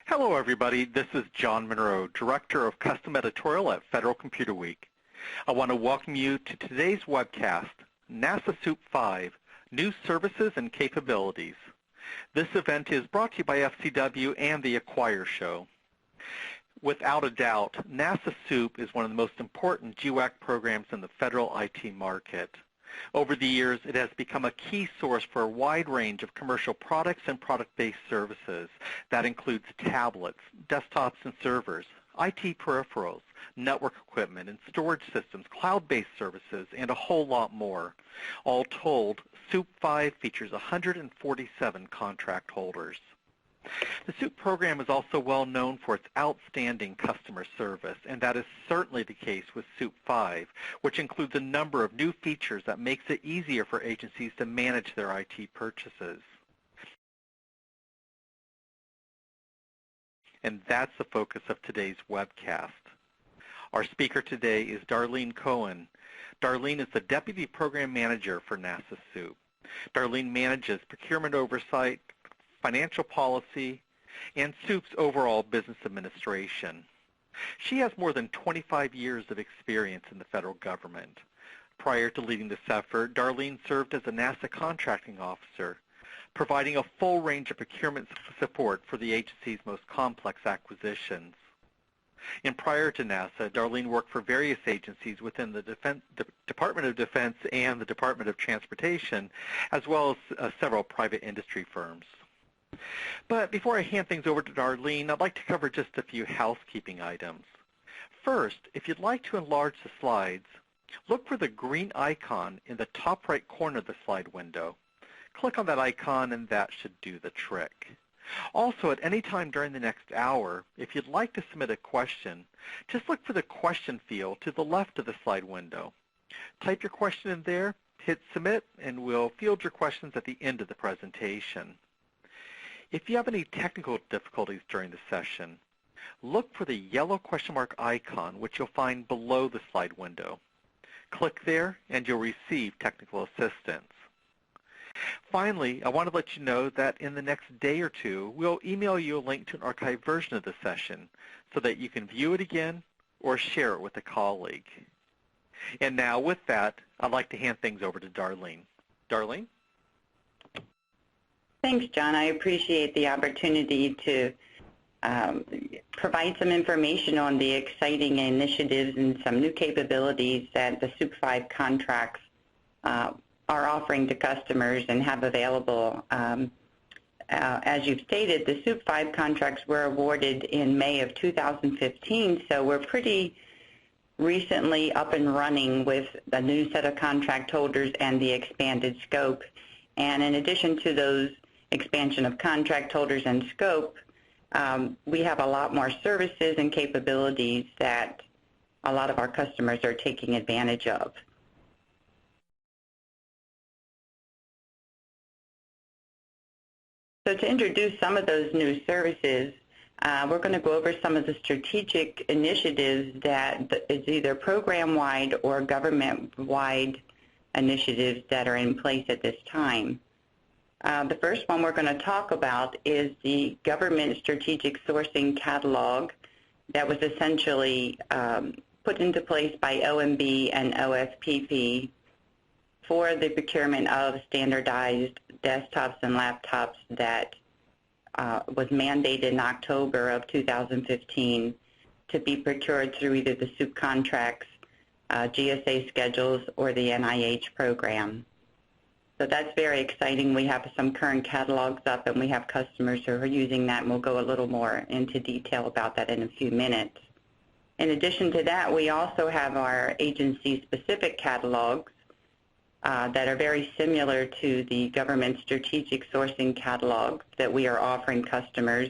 Hello, everybody. This is John Monroe, Director of Custom Editorial at Federal Computer Week. I want to welcome you to today's webcast, NASA SEWP 5, New Services and Capabilities. This event is brought to you by FCW and the Acquire Show. Without a doubt, NASA SEWP is one of the most important GWAC programs in the federal IT market. Over the years, it has become a key source for a wide range of commercial products and product-based services. That includes tablets, desktops and servers, IT peripherals, network equipment and storage systems, cloud-based services, and a whole lot more. All told, SEWP 5 features 147 contract holders. The SEWP program is also well known for its outstanding customer service, and that is certainly the case with SEWP 5, which includes a number of new features that makes it easier for agencies to manage their IT purchases. And that's the focus of today's webcast. Our speaker today is Darlene Coen. Darlene is the Deputy Program Manager for NASA SEWP. Darlene manages procurement oversight, financial policy, and SEWP's overall business administration. She has more than 25 years of experience in the federal government. Prior to leading this effort, Darlene served as a NASA contracting officer, providing a full range of procurement support for the agency's most complex acquisitions. And prior to NASA, Darlene worked for various agencies within the Department of Defense and the Department of Transportation, as well as several private industry firms. But before I hand things over to Darlene, I'd like to cover just a few housekeeping items. First, if you'd like to enlarge the slides, look for the green icon in the top right corner of the slide window. Click on that icon and that should do the trick. Also, at any time during the next hour, if you'd like to submit a question, just look for the question field to the left of the slide window. Type your question in there, hit submit, and we'll field your questions at the end of the presentation. If you have any technical difficulties during the session, look for the yellow question mark icon, which you'll find below the slide window. Click there and you'll receive technical assistance. Finally, I want to let you know that in the next day or two, we'll email you a link to an archived version of the session so that you can view it again or share it with a colleague. And now with that, I'd like to hand things over to Darlene. Darlene? Thanks, John. I appreciate the opportunity to provide some information on the exciting initiatives and some new capabilities that the SEWP 5 contracts are offering to customers and have available. As you've stated, the SEWP 5 contracts were awarded in May of 2015, so we're pretty recently up and running with the new set of contract holders and the expanded scope. And in addition to those expansion of contract holders and scope, we have a lot more services and capabilities that a lot of our customers are taking advantage of. So to introduce some of those new services, we're going to go over some of the strategic initiatives that is either program-wide or government-wide initiatives that are in place at this time. The first one we're going to talk about is the Government Strategic Sourcing Catalog that was essentially put into place by OMB and OSPP for the procurement of standardized desktops and laptops that was mandated in October of 2015 to be procured through either the SEWP contracts, GSA schedules, or the NIH program. So that's very exciting. We have some current catalogs up and we have customers who are using that, and we'll go a little more into detail about that in a few minutes. In addition to that, we also have our agency-specific catalogs that are very similar to the Government Strategic Sourcing Catalog that we are offering customers.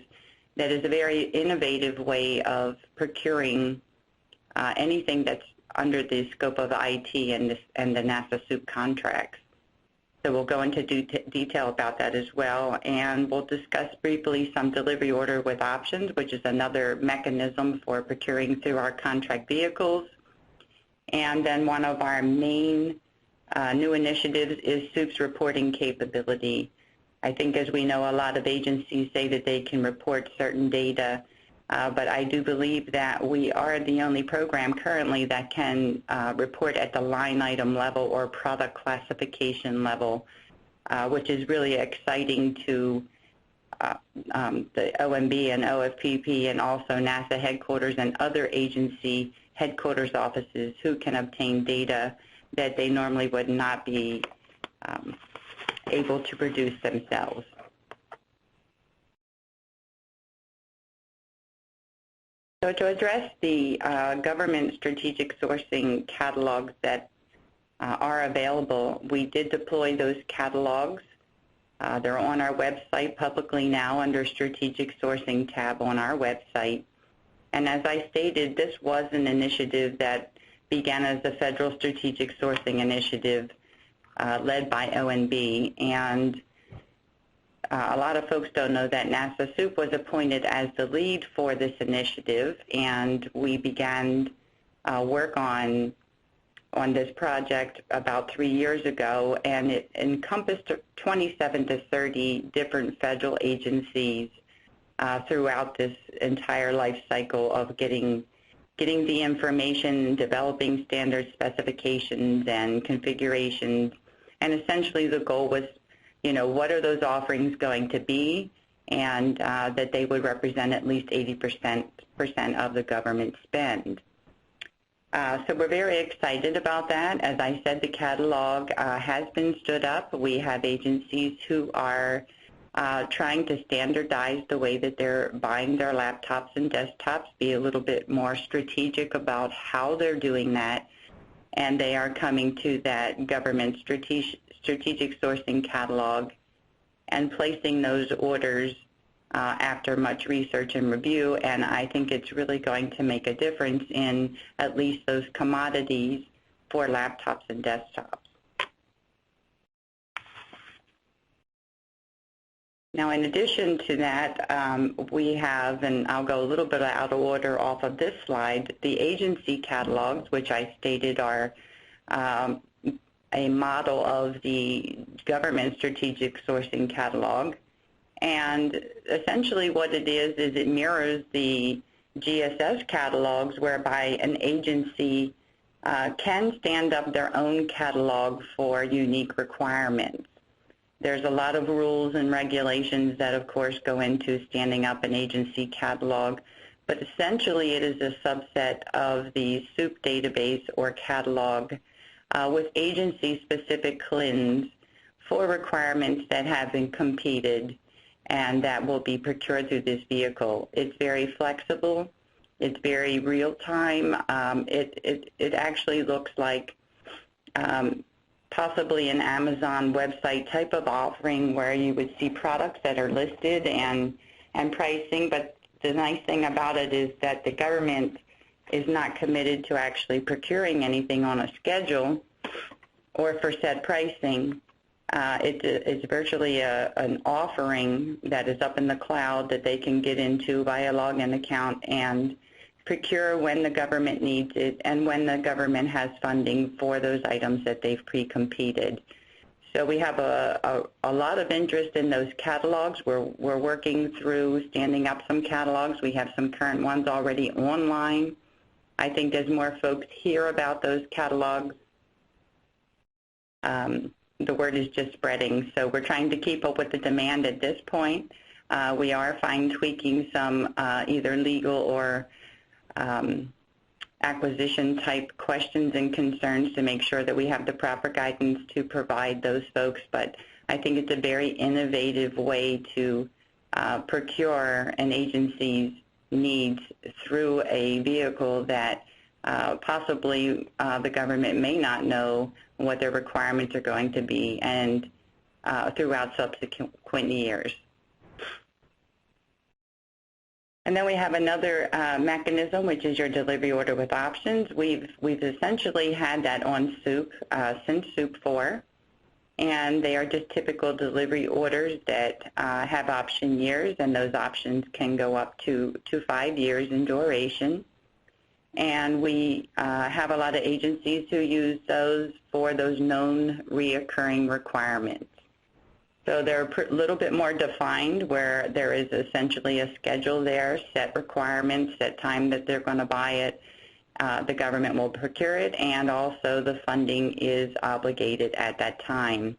That is a very innovative way of procuring anything that's under the scope of IT and the NASA SEWP contracts. So we'll go into detail about that as well, and we'll discuss briefly some delivery order with options, which is another mechanism for procuring through our contract vehicles. And then one of our main new initiatives is SEWP's reporting capability. I think, as we know, a lot of agencies say that they can report certain data, but I do believe that we are the only program currently that can report at the line item level or product classification level, which is really exciting to the OMB and OFPP and also NASA headquarters and other agency headquarters offices who can obtain data that they normally would not be able to produce themselves. So to address the government strategic sourcing catalogs that are available, we did deploy those catalogs. They're on our website publicly now under Strategic Sourcing tab on our website. And as I stated, this was an initiative that began as the Federal Strategic Sourcing Initiative led by ONB. And a lot of folks don't know that NASA SEWP was appointed as the lead for this initiative, and we began work on this project about 3 years ago, and it encompassed 27 to 30 different federal agencies throughout this entire life cycle of getting the information, developing standard specifications and configurations, and essentially the goal was, you know, what are those offerings going to be, and that they would represent at least 80% of the government spend. So we're very excited about that. As I said, the catalog has been stood up. We have agencies who are trying to standardize the way that they're buying their laptops and desktops, be a little bit more strategic about how they're doing that, and they are coming to that government strategic sourcing catalog and placing those orders after much research and review, and I think it's really going to make a difference in at least those commodities for laptops and desktops. Now, in addition to that, we have, and I'll go a little bit out of order off of this slide, the agency catalogs, which I stated are a model of the government strategic sourcing catalog. And essentially what it is it mirrors the GSS catalogs, whereby an agency can stand up their own catalog for unique requirements. There's a lot of rules and regulations that, of course, go into standing up an agency catalog, but essentially it is a subset of the SEWP database or catalog with agency-specific CLINs for requirements that have been competed and that will be procured through this vehicle. It's very flexible. It's very real-time. It actually looks like possibly an Amazon website type of offering where you would see products that are listed and pricing, but the nice thing about it is that the government is not committed to actually procuring anything on a schedule or for set pricing. It's virtually an offering that is up in the cloud that they can get into via login account and procure when the government needs it and when the government has funding for those items that they've pre-competed. So we have a lot of interest in those catalogs. We're working through standing up some catalogs. We have some current ones already online. I think as more folks hear about those catalogs, the word is just spreading. So we're trying to keep up with the demand at this point. We are fine-tweaking some either legal or acquisition type questions and concerns to make sure that we have the proper guidance to provide those folks, but I think it's a very innovative way to procure an agency's needs through a vehicle that possibly the government may not know what their requirements are going to be and throughout subsequent years. And then we have another mechanism, which is your delivery order with options. We've essentially had that on SEWP since SEWP 4, and they are just typical delivery orders that have option years, and those options can go up to 5 years in duration. And we have a lot of agencies who use those for those known reoccurring requirements. So they're a little bit more defined, where there is essentially a schedule there, set requirements, set time that they're going to buy it. The government will procure it, and also the funding is obligated at that time.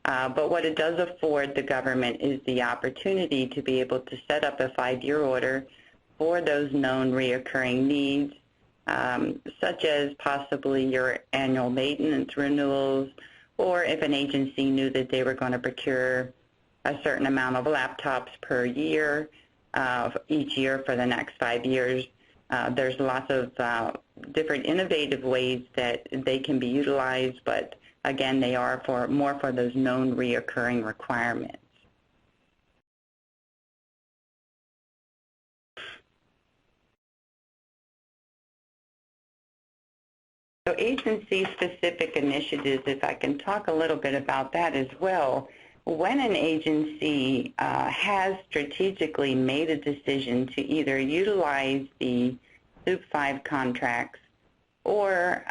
But what it does afford the government is the opportunity to be able to set up a 5-year order for those known reoccurring needs, such as possibly your annual maintenance renewals, or if an agency knew that they were going to procure a certain amount of laptops per year, each year for the next 5 years. There's lots of different innovative ways that they can be utilized, but again, they are more for those known reoccurring requirements. So agency-specific initiatives, if I can talk a little bit about that as well. When an agency has strategically made a decision to either utilize the SEWP 5 contracts or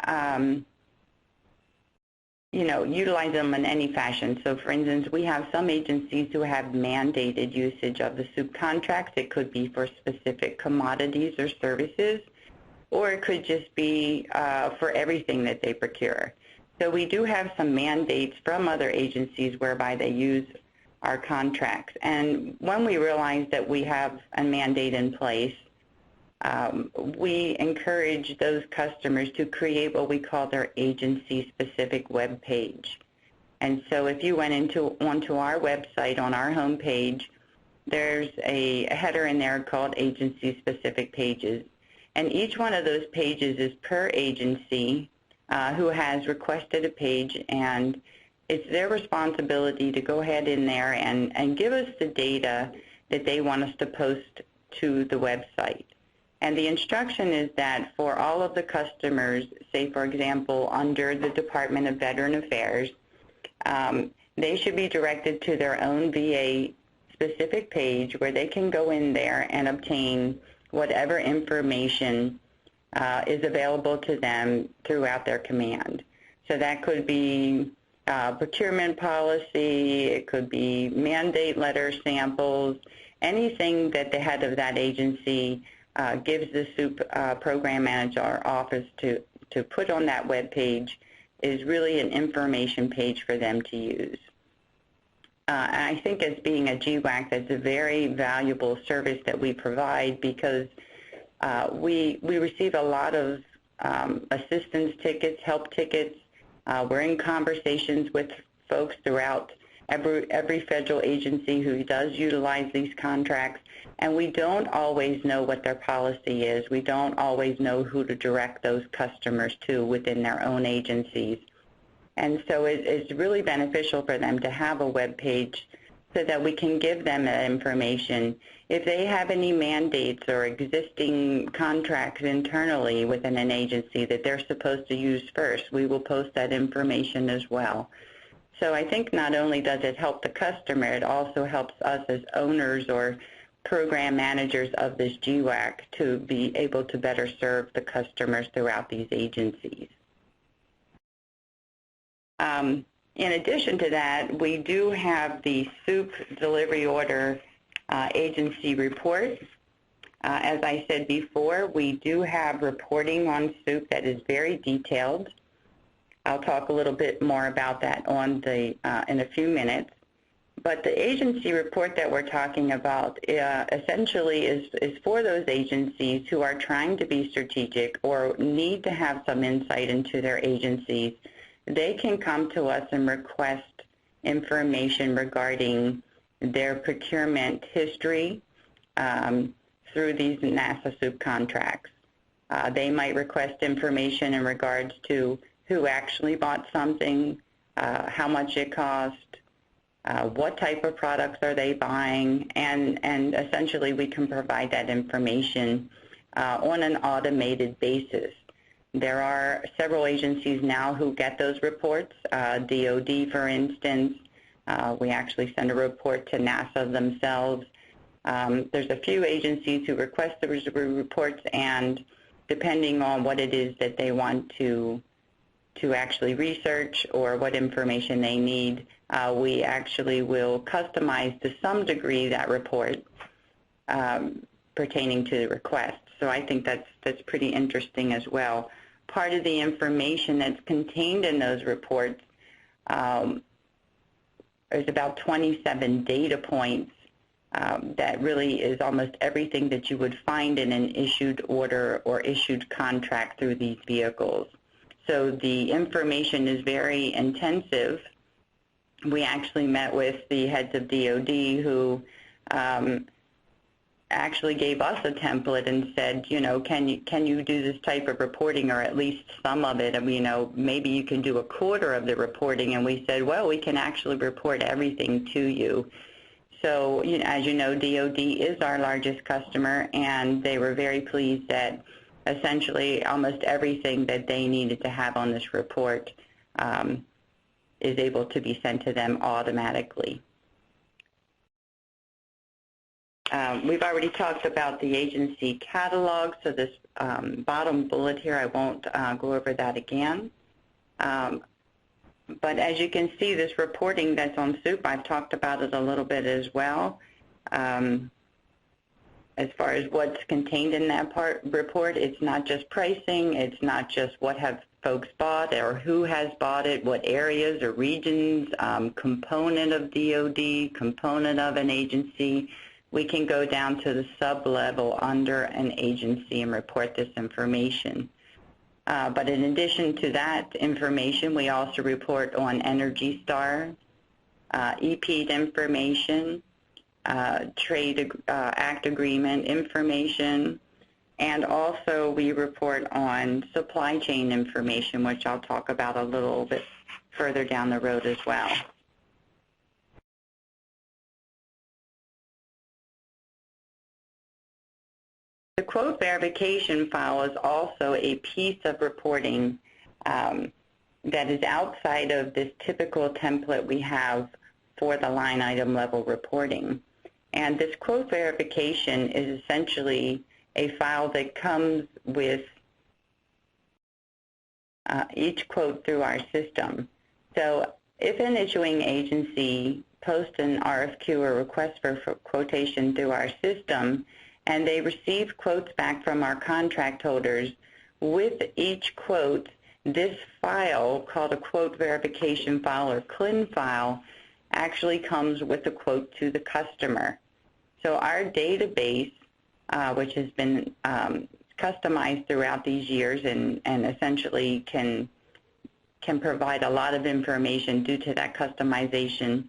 utilize them in any fashion. So for instance, we have some agencies who have mandated usage of the SEWP contracts. It could be for specific commodities or services, or it could just be for everything that they procure. So we do have some mandates from other agencies whereby they use our contracts. And when we realize that we have a mandate in place, we encourage those customers to create what we call their agency-specific web page. And so if you went onto our website, on our home page, there's a header in there called agency-specific pages. And each one of those pages is per agency who has requested a page, and it's their responsibility to go ahead in there and give us the data that they want us to post to the website. And the instruction is that for all of the customers, say for example under the Department of Veteran Affairs, they should be directed to their own VA specific page where they can go in there and obtain whatever information is available to them throughout their command. So that could be procurement policy, it could be mandate letter samples, anything that the head of that agency gives the SEWP program manager office to put on that web page is really an information page for them to use. And I think as being a GWAC, that's a very valuable service that we provide, because we receive a lot of assistance tickets, help tickets. We're in conversations with folks throughout every federal agency who does utilize these contracts, and we don't always know what their policy is. We don't always know who to direct those customers to within their own agencies. And so it's really beneficial for them to have a web page so that we can give them that information. If they have any mandates or existing contracts internally within an agency that they're supposed to use first, we will post that information as well. So I think not only does it help the customer, it also helps us as owners or program managers of this GWAC to be able to better serve the customers throughout these agencies. In addition to that, we do have the SEWP delivery order agency report. As I said before, we do have reporting on SEWP that is very detailed. I'll talk a little bit more about that in a few minutes. But the agency report that we're talking about essentially is for those agencies who are trying to be strategic or need to have some insight into their agencies. They can come to us and request information regarding their procurement history through these NASA SEWP contracts. They might request information in regards to who actually bought something, how much it cost, what type of products are they buying, and essentially we can provide that information on an automated basis. There are several agencies now who get those reports. DOD, for instance, we actually send a report to NASA themselves. There's a few agencies who request the reports, and depending on what it is that they want to to actually research or what information they need. We actually will customize to some degree that report pertaining to the request. So I think that's pretty interesting as well. Part of the information that's contained in those reports, there's about 27 data points that really is almost everything that you would find in an issued order or issued contract through these vehicles. So the information is very intensive. We actually met with the heads of DOD who actually gave us a template and said, you know, can you do this type of reporting, or at least some of it? And, you know, maybe you can do a quarter of the reporting. And we said, well, we can actually report everything to you. So, you know, as you know, DOD is our largest customer, and they were very pleased that essentially almost everything that they needed to have on this report is able to be sent to them automatically. We've already talked about the agency catalog, so this bottom bullet here, I won't go over that again. But as you can see, this reporting that's on SEWP, I've talked about it a little bit as well. As far as what's contained in that report, it's not just pricing, it's not just what have folks bought or who has bought it, what areas or regions, component of DOD, component of an agency. We can go down to the sub-level under an agency and report this information. But in addition to that information, we also report on Energy Star, EP'd information, Trade Act Agreement information, and also we report on supply chain information, which I'll talk about a little bit further down the road as well. The quote verification file is also a piece of reporting that is outside of this typical template we have for the line item level reporting. And this quote verification is essentially a file that comes with each quote through our system. So if an issuing agency posts an RFQ or request for quotation through our system, and they receive quotes back from our contract holders, with each quote, this file called a quote verification file or CLIN file actually comes with the quote to the customer. So our database, which has been customized throughout these years and essentially can provide a lot of information due to that customization,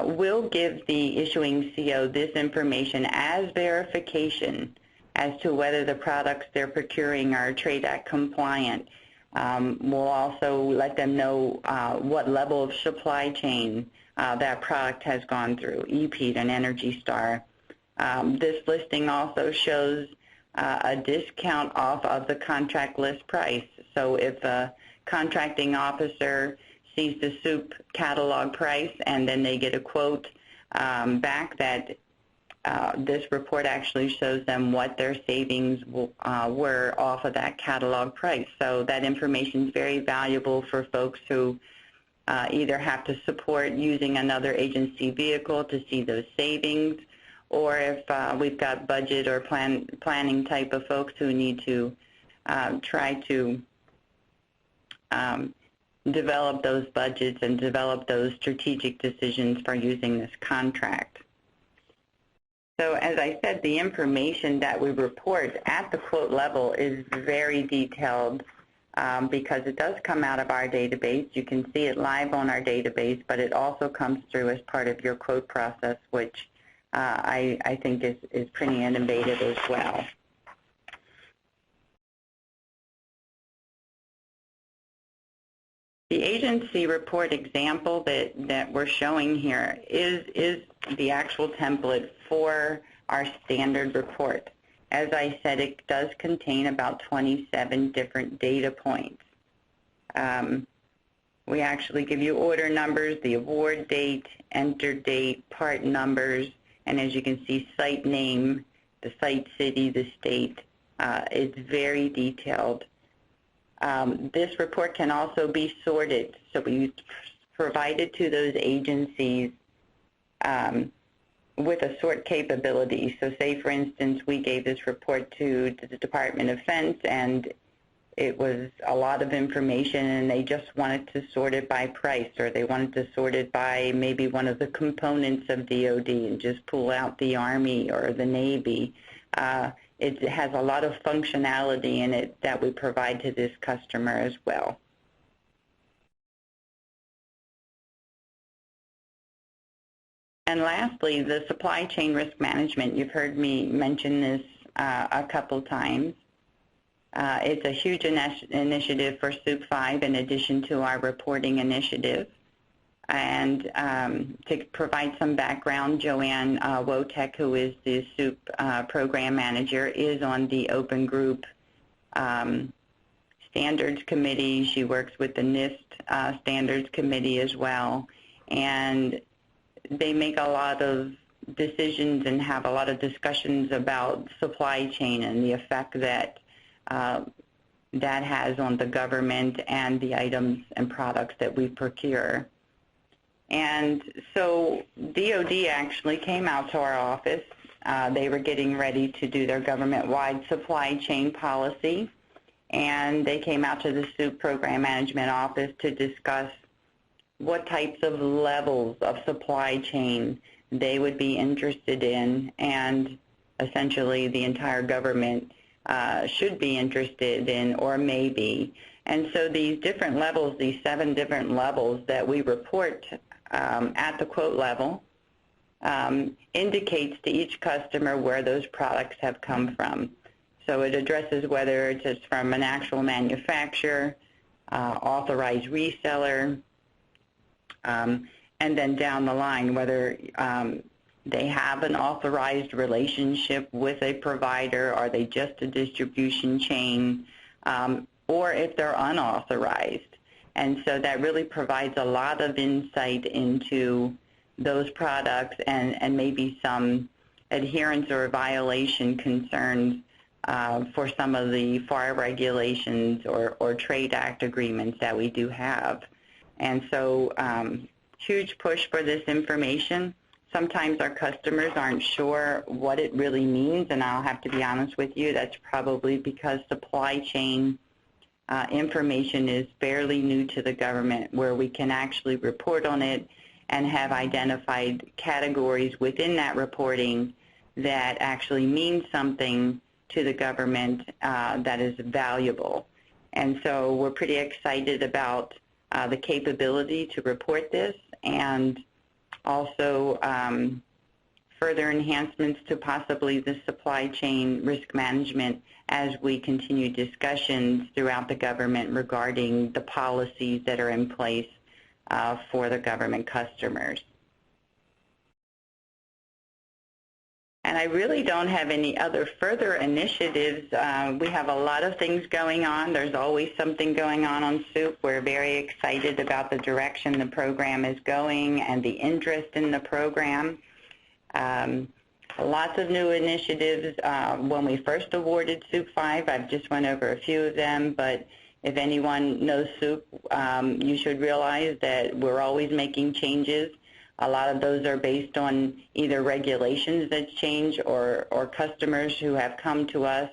will give the issuing CO this information as verification as to whether the products they're procuring are Trade Act compliant. We'll also let them know what level of supply chain that product has gone through, EP'd and Energy Star. This listing also shows a discount off of the contract list price. So if a contracting officer sees the SEWP catalog price and then they get a quote back, that this report actually shows them what their savings were off of that catalog price. So that information is very valuable for folks who either have to support using another agency vehicle to see those savings, or if we've got budget or planning type of folks who need to try to develop those budgets and develop those strategic decisions for using this contract. So as I said, the information that we report at the quote level is very detailed because it does come out of our database. You can see it live on our database, but it also comes through as part of your quote process, which I think is pretty innovative as well. The agency report example that we're showing here is the actual template for our standard report. As I said, it does contain about 27 different data points. We actually give you order numbers, the award date, enter date, part numbers, and as you can see, site name, the site city, the state. It's very detailed. This report can also be sorted, so we provide it to those agencies with a sort capability. So say, for instance, we gave this report to the Department of Defense, and it was a lot of information, and they just wanted to sort it by price, or they wanted to sort it by maybe one of the components of DOD and just pull out the Army or the Navy. It has a lot of functionality in it that we provide to this customer as well. And lastly, the supply chain risk management. You've heard me mention this a couple times. It's a huge initiative for SEWP in addition to our reporting initiative. And to provide some background, Joanne Wotek, who is the SEWP program manager, is on the Open Group Standards Committee. She works with the NIST Standards Committee as well. And they make a lot of decisions and have a lot of discussions about supply chain and the effect that that has on the government and the items and products that we procure. And so DOD actually came out to our office. They were getting ready to do their government-wide supply chain policy, and they came out to the SEWP program management office to discuss what types of levels of supply chain they would be interested in, and essentially the entire government should be interested in or may be. And so these different levels, these 7 different levels that we report at the quote level, indicates to each customer where those products have come from. So it addresses whether it's from an actual manufacturer, authorized reseller, and then down the line whether they have an authorized relationship with a provider, are they just a distribution chain, or if they're unauthorized. And so that really provides a lot of insight into those products and maybe some adherence or violation concerns for some of the FAR regulations or Trade Act agreements that we do have. And so huge push for this information. Sometimes our customers aren't sure what it really means, and I'll have to be honest with you, that's probably because supply chain information is fairly new to the government, where we can actually report on it and have identified categories within that reporting that actually mean something to the government that is valuable. And so we're pretty excited about the capability to report this, and also further enhancements to possibly the supply chain risk management as we continue discussions throughout the government regarding the policies that are in place for the government customers. And I really don't have any other further initiatives. We have a lot of things going on. There's always something going on SEWP. We're very excited about the direction the program is going and the interest in the program. Lots of new initiatives. When we first awarded SEWP 5, I've just went over a few of them, but if anyone knows SEWP, you should realize that we're always making changes. A lot of those are based on either regulations that change or customers who have come to us,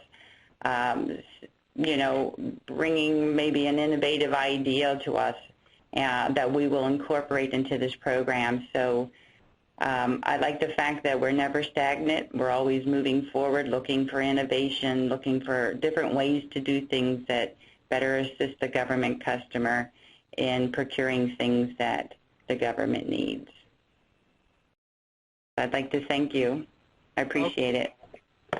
you know, bringing maybe an innovative idea to us that we will incorporate into this program. So I like the fact that we're never stagnant. We're always moving forward, looking for innovation, looking for different ways to do things that better assist the government customer in procuring things that the government needs. I'd like to thank you. I appreciate it.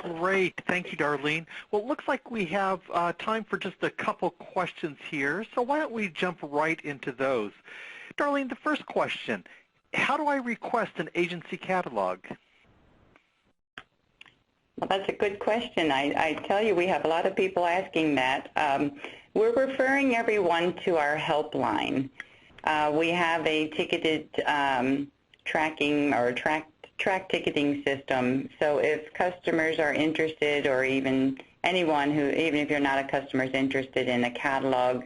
Great. Thank you, Darlene. Well, it looks like we have time for just a couple questions here, so why don't we jump right into those. Darlene, the first question, how do I request an agency catalog? Well, that's a good question. I tell you, we have a lot of people asking that. We're referring everyone to our helpline. We have a ticketed tracking or track ticketing system. So if customers are interested or even anyone who, even if you're not a customer, is interested in a catalog,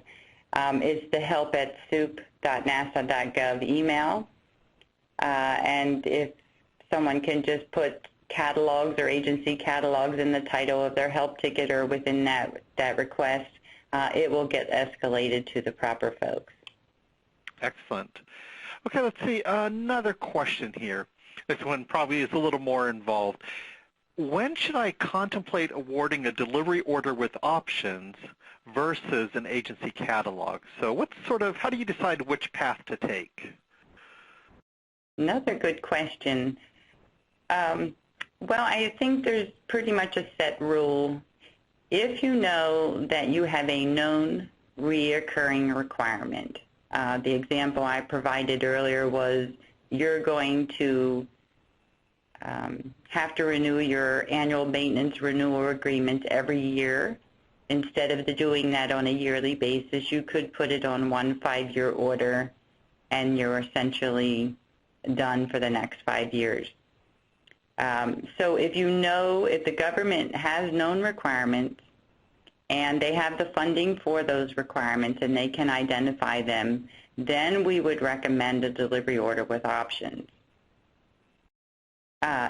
is the help@SEWP.nasa.gov email. And if someone can just put catalogs or agency catalogs in the title of their help ticket or within that request, it will get escalated to the proper folks. Excellent. Okay, let's see, another question here. This one probably is a little more involved. When should I contemplate awarding a delivery order with options versus an agency catalog? So how do you decide which path to take? Another good question. Well, I think there's pretty much a set rule. If you know that you have a known reoccurring requirement, the example I provided earlier was you're going to have to renew your annual maintenance renewal agreement every year. Instead of doing that on a yearly basis, you could put it on one 5-year order, and you're essentially done for the next 5 years. So if the government has known requirements and they have the funding for those requirements and they can identify them, then we would recommend a delivery order with options.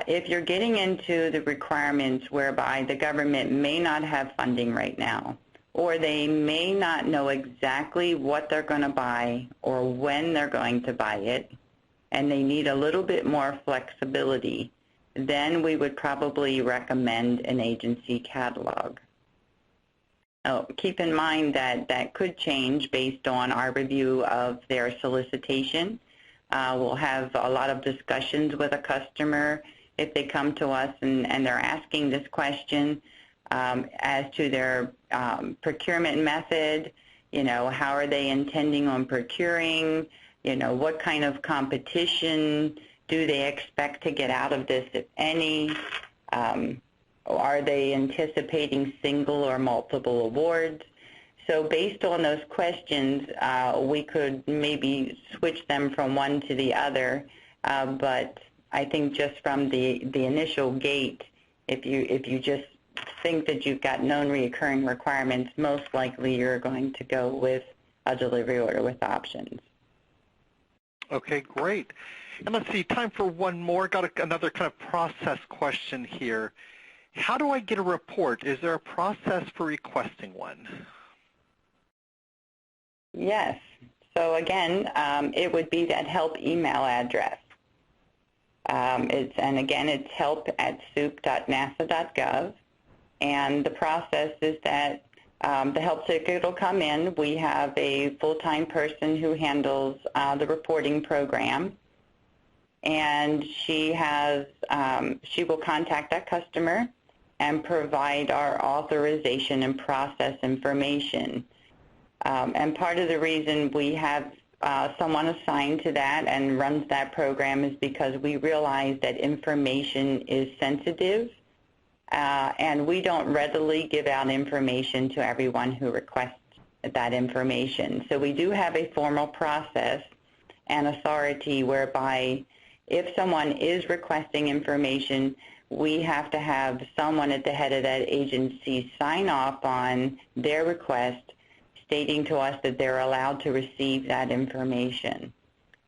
If you're getting into the requirements whereby the government may not have funding right now, or they may not know exactly what they're going to buy or when they're going to buy it, and they need a little bit more flexibility, then we would probably recommend an agency catalog. Oh, keep in mind that that could change based on our review of their solicitation. We'll have a lot of discussions with a customer if they come to us and they're asking this question as to their procurement method. How are they intending on procuring? What kind of competition do they expect to get out of this, if any? Are they anticipating single or multiple awards? So based on those questions, we could maybe switch them from one to the other. But I think just from the initial gate, if you just think that you've got known recurring requirements, most likely you're going to go with a delivery order with options. Okay, great. And let's see, time for one more. Got another kind of process question here. How do I get a report? Is there a process for requesting one? Yes. So again, it would be that help email address. It's help@SEWP.nasa.gov. And the process is that the help ticket will come in. We have a full-time person who handles the reporting program. And she will contact that customer and provide our authorization and process information. And part of the reason we have someone assigned to that and runs that program is because we realize that information is sensitive, and we don't readily give out information to everyone who requests that information. So we do have a formal process and authority whereby if someone is requesting information, we have to have someone at the head of that agency sign off on their request, stating to us that they're allowed to receive that information.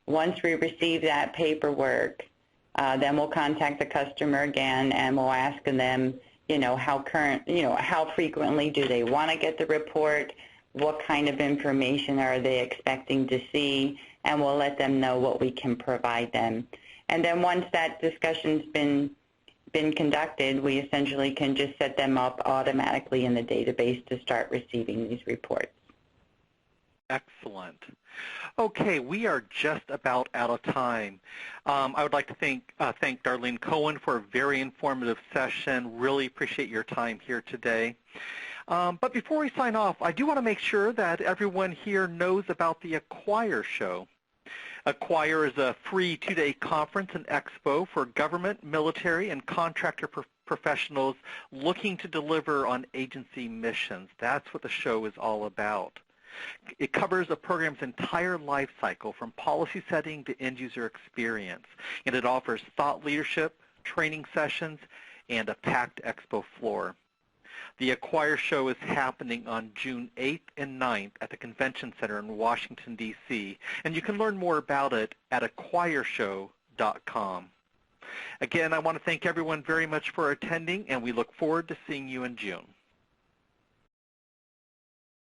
Once we receive that paperwork, then we'll contact the customer again and we'll ask them, how frequently do they want to get the report, what kind of information are they expecting to see, and we'll let them know what we can provide them. And then once that discussion's been conducted, we essentially can just set them up automatically in the database to start receiving these reports. Excellent. Okay, we are just about out of time. I would like to thank Darlene Coen for a very informative session. Really appreciate your time here today. But before we sign off, I do want to make sure that everyone here knows about the Acquire show. Acquire is a free 2-day conference and expo for government, military, and contractor professionals looking to deliver on agency missions. That's what the show is all about. It covers a program's entire life cycle from policy setting to end-user experience, and it offers thought leadership, training sessions, and a packed expo floor. The Acquire Show is happening on June 8th and 9th at the Convention Center in Washington, D.C., and you can learn more about it at acquireshow.com. Again, I want to thank everyone very much for attending, and we look forward to seeing you in June.